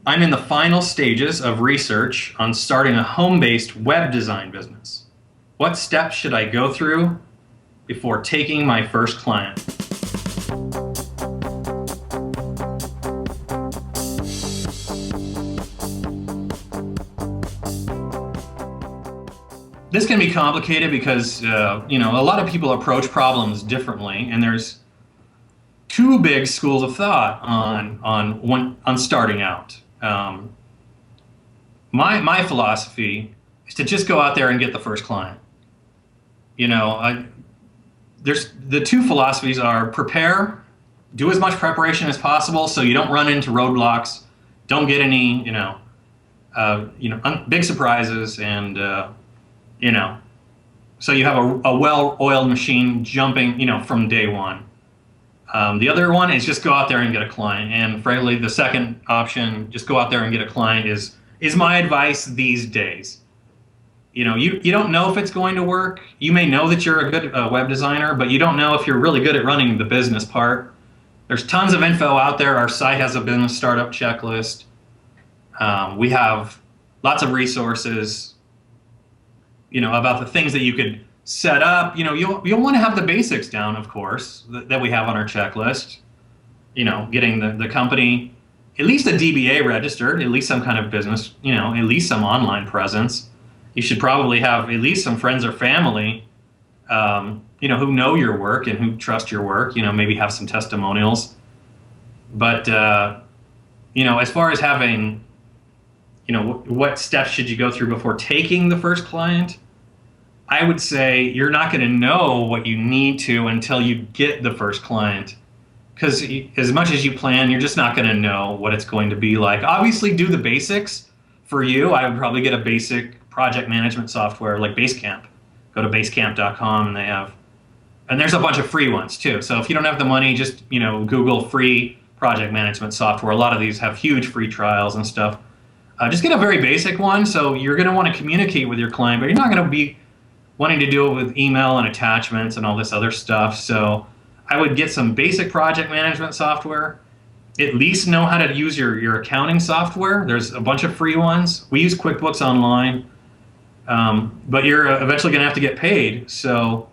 I'm in the final stages of research on starting a home-based web design business. What steps should I go through before taking my first client? This can be complicated because a lot of people approach problems differently, and there's two big schools of thought on starting out. My philosophy is to just go out there and get the first client. There's the two philosophies are prepare, do as much preparation as possible so you don't run into roadblocks, don't get any big surprises, and you know so you have a well-oiled machine jumping from day one. The other one is just go out there and get a client. And frankly, the second option, just go out there and get a client, is my advice these days. You don't know if it's going to work. You may know that you're a good web designer, but you don't know if you're really good at running the business part. There's tons of info out there. Our site has a business startup checklist. We have lots of resources, about the things that you could set up. You'll want to have the basics down, of course, that we have on our checklist. Getting the company, at least a DBA registered, at least some kind of business, at least some online presence. You should probably have at least some friends or family, who know your work and who trust your work. Maybe have some testimonials. But as far as having, what steps should you go through before taking the first client? I would say you're not going to know what you need to until you get the first client. Because as much as you plan, you're just not going to know what it's going to be like. Obviously, do the basics. For you, I would probably get a basic project management software like Basecamp. Go to basecamp.com, and there's a bunch of free ones too. So if you don't have the money, just Google free project management software. A lot of these have huge free trials and stuff. Just get a very basic one. So you're going to want to communicate with your client, but you're not going to be wanting to do it with email and attachments and all this other stuff. So I would get some basic project management software. At least know how to use your accounting software. There's a bunch of free ones. We use QuickBooks Online, but you're eventually going to have to get paid. So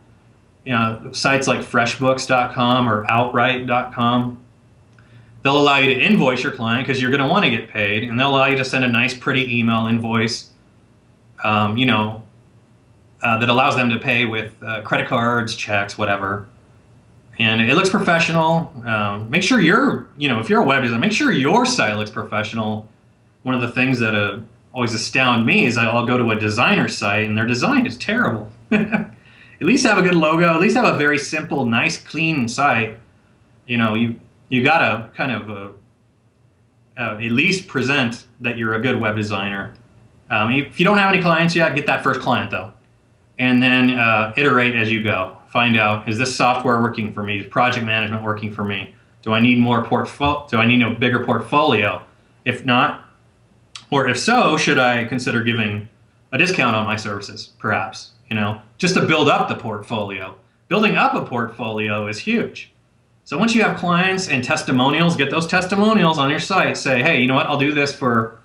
sites like freshbooks.com or outright.com, they'll allow you to invoice your client because you're going to want to get paid, and they'll allow you to send a nice, pretty email invoice, that allows them to pay with credit cards, checks, whatever. And it looks professional. Make sure if you're a web designer, make sure your site looks professional. One of the things that always astound me is I'll go to a designer site and their design is terrible. At least have a good logo. At least have a very simple, nice, clean site. You gotta kind of at least present that you're a good web designer. If you don't have any clients yet, get that first client though, and then iterate as you go. Find out, is this software working for me? Is project management working for me? Do I need more do I need a bigger portfolio? If not, or if so, should I consider giving a discount on my services, perhaps? Just to build up the portfolio. Building up a portfolio is huge. So once you have clients and testimonials, get those testimonials on your site. Say, hey, you know what? I'll do this for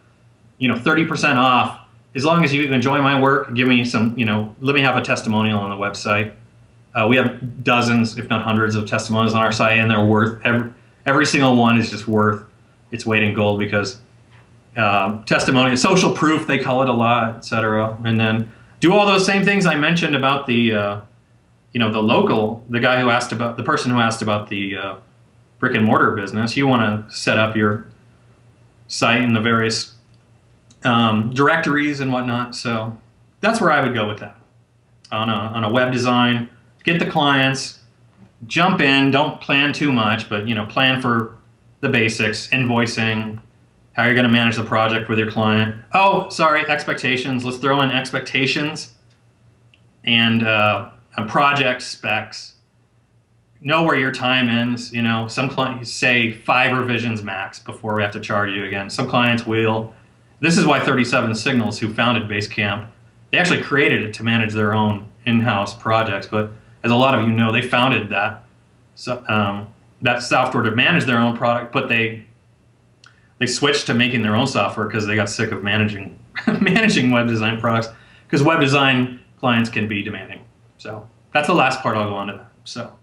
30% off. As long as you enjoy my work, give me some, let me have a testimonial on the website. We have dozens, if not hundreds, of testimonials on our site, and they're worth, every single one is just worth its weight in gold, because testimony, social proof, they call it a lot, etc. And then do all those same things I mentioned about the, the person who asked about the brick and mortar business. You want to set up your site in the various directories and whatnot. So that's where I would go with that. On a web design, get the clients, jump in, don't plan too much, but plan for the basics, invoicing, how you're going to manage the project with your client. Oh, sorry, expectations. Let's throw in expectations and project specs. Know where your time ends. Some clients say 5 revisions max before we have to charge you again. Some clients will. This is why 37 Signals, who founded Basecamp, they actually created it to manage their own in-house projects. But as a lot of you know, they founded that software to manage their own product, but they they switched to making their own software because they got sick of managing managing web design products, because web design clients can be demanding. So that's the last part I'll go on to that. So.